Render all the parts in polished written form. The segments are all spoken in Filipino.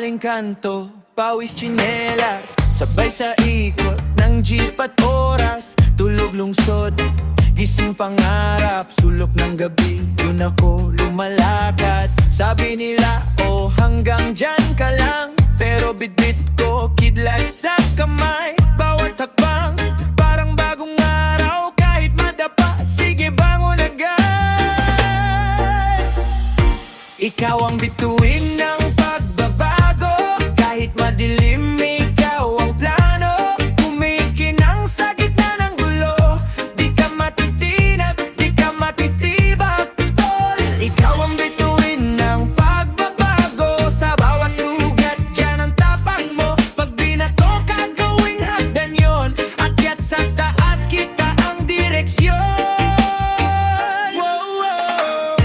galing kanto, pawis tsinelas, sabay sa ikot ng jeep at oras. Tulog lungsod, gising pangarap, sulok ng gabi, dun ako lumalakad. Sabi nila, oh hanggang dyan ka lang, pero bitbit ko kidlat sa kamay. Bawat hakbang, parang bagong araw, kahit madapa, sige bangon agad. Ikaw ang bituin ng pagbabago, kahit madilim, ikaw ang plano. Kumikinang sa gitna ng gulo, di ka matitinag, di ka matitibak, tol. Ikaw ang bituin ng pagbabago, sa bawat sugat dyan ang tapang mo. Pag binato ka, gawing hagdan yon, akyat sa taas kita ang direksyon.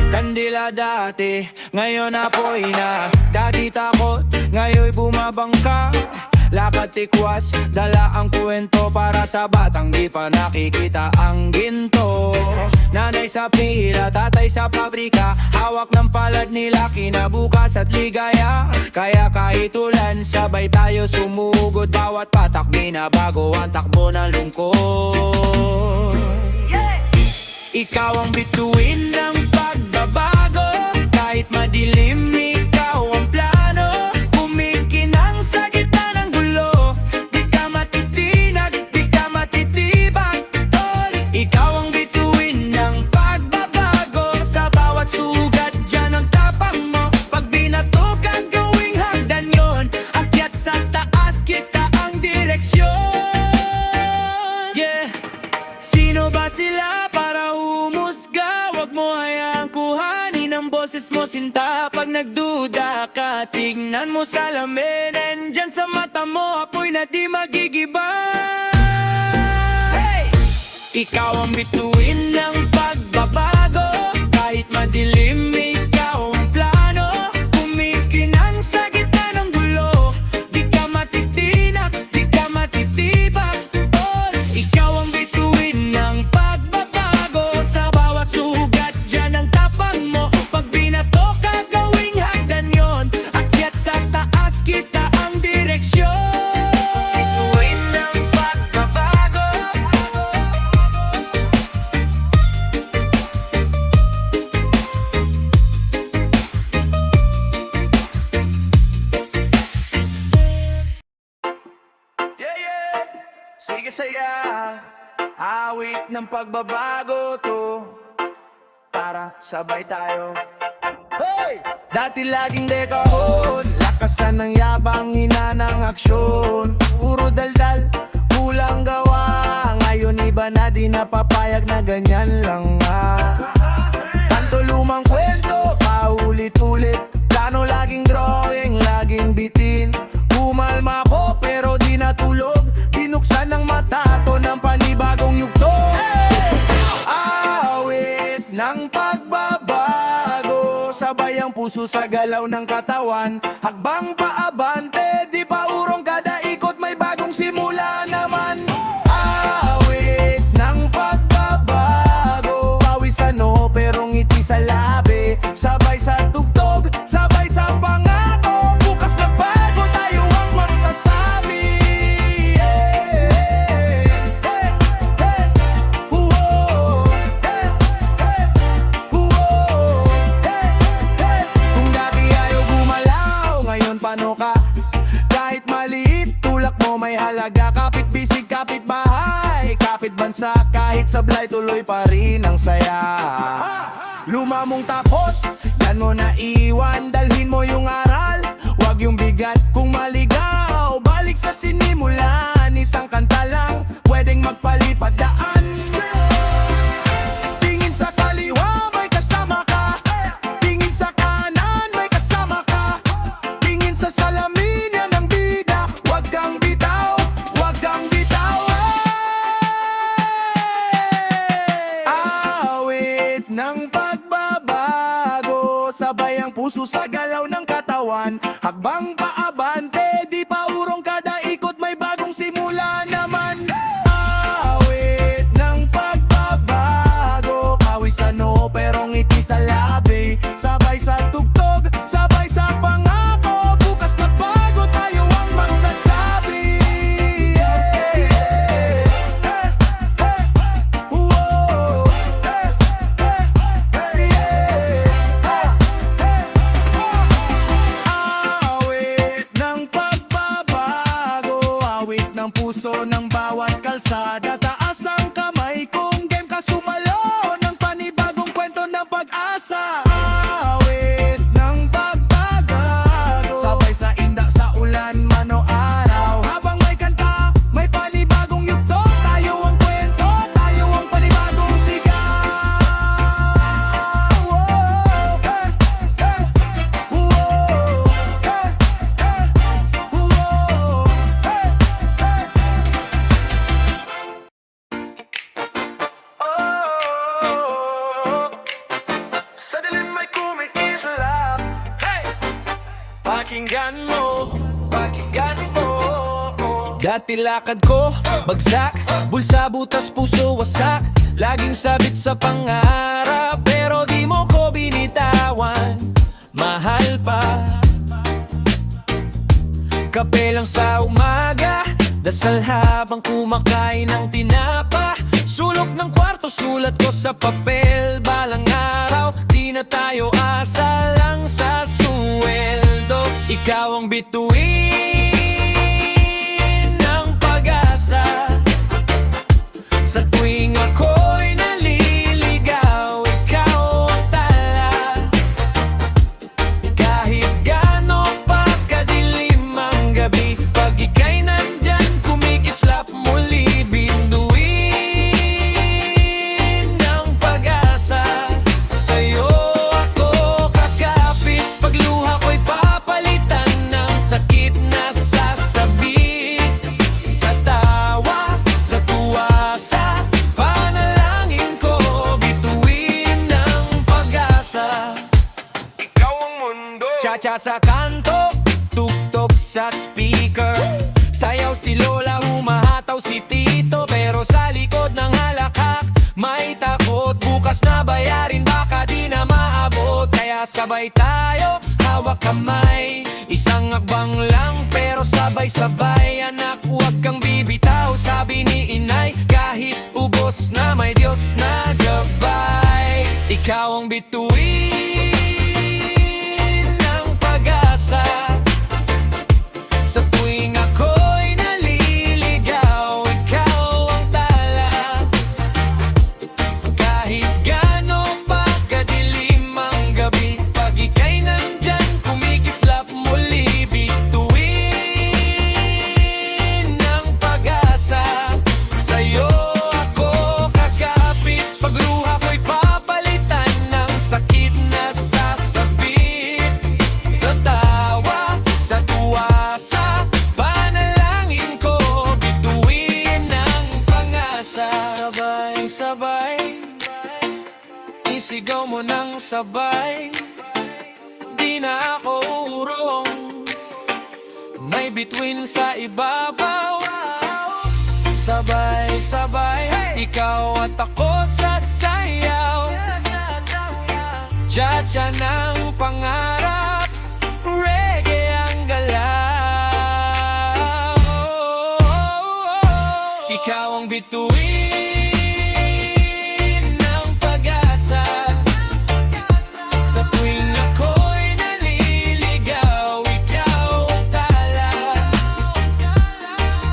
Kandila dati, ngayon apoy na. Dati takot, ngayon bumabangka. Lakad tikwas, dala ang kwento para sa batang di pa nakikita ang ginto. Nanay sa pira, tatay sa pabrika, hawak ng palad nila, kinabukas at ligaya. Kaya kahit ulan, sabay tayo sumugod, bawat patak binabago ang takbo ng lungkot. Ikaw ang bituin ng pagbabago, kahit madilim, ikaw ang plano. Kumikinang sa gitna ng gulo, di ka matitinag, di ka matitibak, tol. Ikaw ang bituin ng pagbabago, sa bawat sugat dyan ang tapang mo. Pag binato ka, gawing hagdan yon, akyat sa taas kita ang direksyon. Yeah. Sino ba sila para humusga? Huwag mo hayaang kuhanin ang boses mo, sinta. Pag nagduda ka, tignan mo sa lamin, nandyan sa mata mo, apoy na di magigiba. Hey! Ikaw ang bituin ng pagbabago, kahit madilim, ikaw ang plano. Kumikinang sa gitna ng gulo, di ka matitinak, di ka matitibak, tol. Ikaw ang bituin ng pagbabago, sa bawat sugat dyan ang tapang mo. Pag binato ka, gawing hagdan yon, akyat sa taas kita ang direksyon. Bituin ng pagbabago. Yeah, yeah. Sige saya, awit ng pagbabago to, para sabay tayo. Hey! Dati laging dekahon, lakasan ng yabang, hina ng aksyon. Puro daldal, kulang gawa. Ngayon iba na, di napapayag na ganyan lang nga. Tanto lumang kwento, paulit-ulit. Plano laging drawing, laging bitin. Kumalma ko pero di natulog, binuksan ng mata to ng panibagong yugto. Awit ng pagbabago, sabay ang puso sa galaw ng katawan. Hakbang paabante, di pa urong kada ikot, may bagong simula naman. Awit ng pagbabago, pawis ano pero ngiti sa labi. Sabay sa tugtog, sabay sa pangako, bukas na bago tayo ang magsasabi. Hey, hey, hey, hey, whoa, hey, hey, whoa, hey, hey. Kung dati ayaw gumalaw, ngayon paano ka? Kahit maliit, tulak mo may halaga. Kapit bisig, kapit bahay, kapit bansa, kahit sablay, tuloy pa rin ang saya. Lumamong takot, yan mo na iwan, dalhin mo yung aral, wag yung bigat. Kung maligaw, balik sa sinimulan, isang kanta lang, pwedeng magpalipat daan. Tingin sa kaliwa, may kasama ka. Tingin sa kanan, may kasama ka. Tingin sa salamin, yan ang bida. Wag kang bitaw, wag kang bitaw. Awit ng pagbabago, sabay ang puso sa galaw ng katawan. Hakbang paabante, di pa urong kada ikot, may bagong simula naman. Awit ng pagbabago, pawis ano pero ngiti sa labi. Sabay sa tugtog, sabay sa pangako, bukas na pa. pakinggan mo. Dati lakad ko, bagsak, bulsa, butas, puso, wasak. Laging sabit sa pangarap, pero di mo ko binitawan. Mahal pa. Kape lang sa umaga, dasal habang kumakain ng tinapa. Sulok ng kwarto, sulat ko sa papel. Balang araw, di na tayo asa lang sa suweldo. Ikaw ang bituin ng pag-asa. Sa tuwing ako'y naliligaw, ikaw ang tala. Kahit gaano pa kadilim ang gabi, pag ika'y nandyan, kumikislap muli. Binduin ng pag-asa, sa'yo ako kakapit. Pagluha ko'y papalitan ng sakit na sasabit. Sa tawa, sa tuwa, sa panalangin ko, bituin ng pag-asa. Ikaw ang mundo. Cha-cha sa kanto, tuktok sa speaker. Sayaw si Lola, humahataw si Tito. Pero sa likod ng halakhak, may takot. Bukas na bayarin, baka di na maabot. Kaya sabay tayo, hawak kamay. Isang akbang lang, pero sabay-sabay. Anak, huwag kang bibitaw, sabi ni inay. Kahit ubos na, may Diyos na gabay. Ikaw ang bituin ng pag-asa. Sa tuwing ako'y naliligaw, ikaw ang tala. Kahit gaano pa kadilim ang gabi, pag ika'y nandyan, kumikislap muli. Bituin ng pag-asa, sa'yo ako kakapit. Pagluha ko'y papalitan ng sakit na sasabit. Sa tawa, sa tuwa, sa panalangin ko, bituin ng pag-asa. Sabay-sabay, isigaw mo ng sabay. Di na ako urong, may bituin sa ibabaw. Sabay-sabay, ikaw at ako sa sayaw. Cha-cha ng pangarap, reggae ang galaw. Ikaw ang bituin ng pag-asa. Sa tuwing ako'y naliligaw, ikaw ang tala.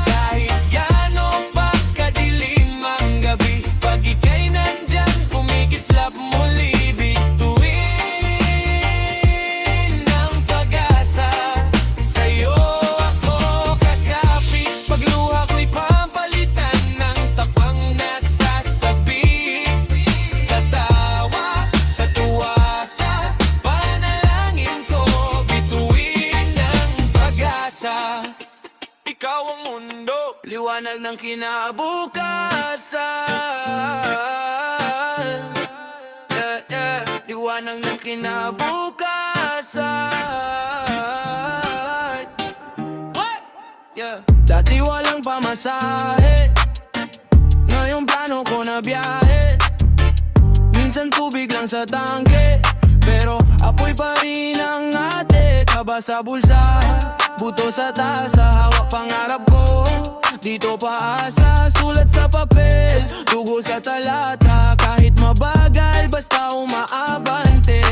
Kahit gaano pa kadilim ang gabi, pag ika'y nandyan, kumikislap muli. Bituin ng pag-asa, sa'yo ako kakapit. Pagluha ko'y papalitan ng tapang na sasabit. Sa tawa, sa tuwa, sa panalangin ko, bituin ng pag-asa. Ikaw ang mundo, liwanag ng kinabukasan. Yeah, yeah. Liwanag ng kinabukasan. What? Yeah. Dati walang pamasahe, ngayon plano ko na biyahe. Minsan tubig lang sa tangke, pero apoy pa rin ang ate. Kaba sa bulsa, buto sa tasa, hawak pangarap ko. Dito paasa, sulat sa papel, dugo sa talata. Kahit mabagal, basta umaabante.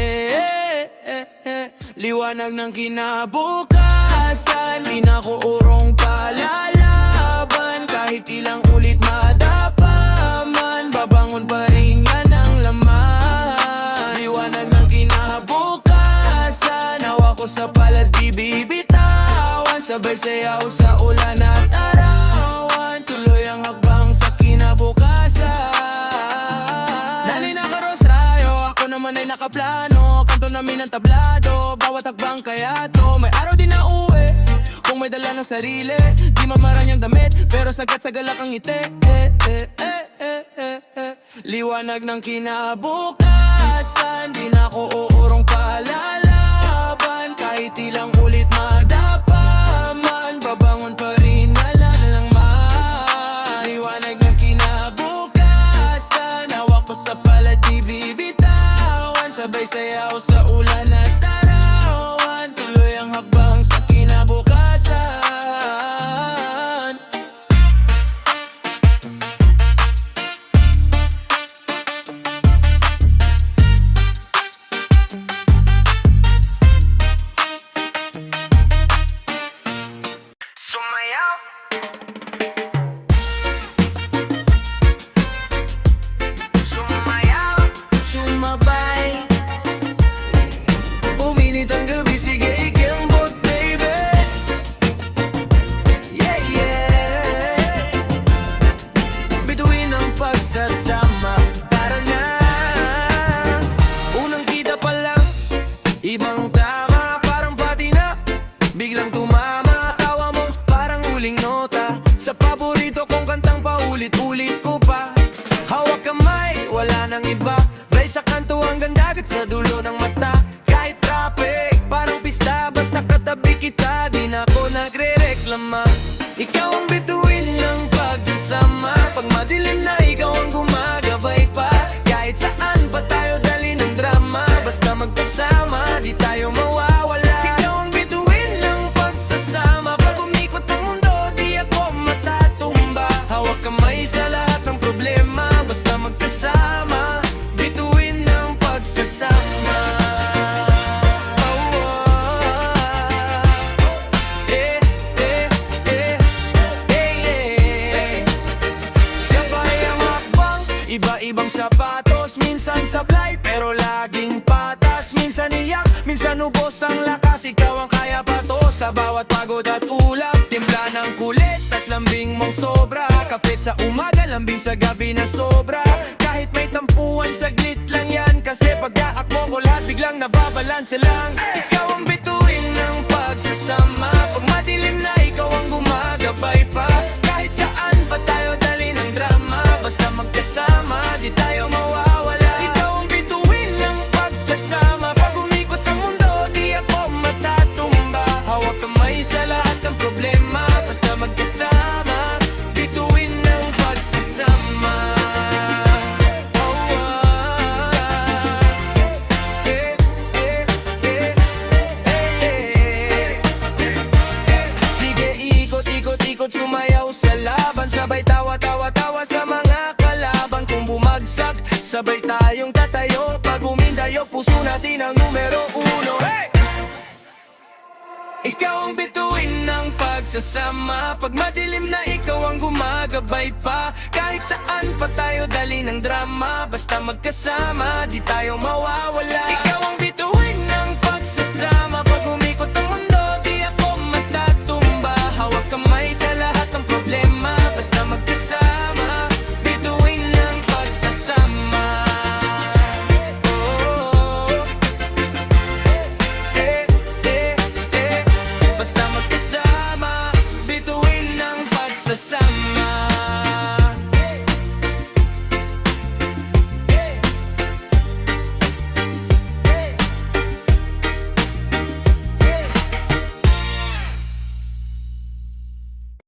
Liwanag ng kinabukasan, di na ko urong palalaban. Kahit ilang ulit madapa man, babangon pa rin yan ang laman. Liwanag ng kinabukasan, hawa ko sa palad di bibitawan. Sabay sayaw sa ulan at arawan, tuloy ang hakbang sa kinabukasan. Dali na karos rayo, ako naman ay nakaplano. Kanto namin ang tablado, bawat hakbang kaya to. May araw din na uwi, kung may dala ng sarili. Di mamaranyang damit, pero sagat sa galak ang ngiti. Liwanag ng kinabukasan, di na ko uurong palalaban. Kahit ilang ulit madapa Sabay sayaw sa ulan at tarawan, tuloy ang hakbang sa kinabukasan. Sumayaw. Sumayaw. Sumabay, uminit ang gabi, sige ikembot baby. Yeah, yeah. Bituin ang pagsasama, tara na. Unang kita pa lang, ibang tama, parang pati na. Biglang tumama, tawa mo, parang huling nota. Sa paborito kong kantang paulit-ulit ko pa. Hawak kamay, wala nang iba. Bay sa kanto hanggang dagat sa dulo ng mata. Kahit traffic, parang pista, basta katabi kita, di na ako nagre-reklama. Ikaw ang bituin ng pagsasama. Pag madilim na, ikaw ang gumagabay pa. Kahit saan pa tayo dali ng drama, basta magkasama, di tayo mawawala. Ikaw ang bituin ng pagsasama. Pag umikot ang mundo, di ako matatumba. Hawak kamay sa lahat ng problema, basta magkasama, bituin ng pagsasama. Oh, eh, eh, eh, eh. Sabay ang hakbang, iba-ibang sapatos. Minsan sablay, pero laging patas. Minsan iyak, minsan ubos ang lakas. Ikaw ang kaya pa to sa bawat pagod at ulap. Timpla ng kulit at lambing mong sobra. Kape sa umaga, lambing sa gabi na sobra. Kahit may tampuan, saglit lang yan. Kasi pag-aak mo ko lahat, biglang nababalanse lang. Ikaw ang bituin ng pagsasama. Pag madilim na, ikaw ang gumagabay pa. Kahit saan pa tayo dali ng drama, basta magkasama, di tayo mawawala. Ikaw ang bituin ng pagsasama. Pag umikot ang mundo, di ako matatumba. Hawak kamay sa lahat ng problema, basta magkasama, bituin ng pagsasama. Oh, eh, eh, eh, eh. Sige, ikot, ikot, ikot, sumayaw sa laban. Sabay tawa, tawa, tawa sa mga kalaban. Kung bumagsak, sabay tayong tatayo. Pag umindayo, puso natin ang numero uno. Hey! Ikaw ang bituin ng pagsasama. Pag madilim na, ikaw ang gumagabay pa. Kahit saan pa tayo dali ng drama, basta magkasama, di tayo mawawala. Ikaw ang bituin ng pagsasama. Pag umikot ang mundo, di ako matatumba. Hawak kamay sa lahat ng problema, basta magkasama, bituin ng pagsasama. Oh, eh, eh, eh. Basta magkasama, bituin ng pagsasama.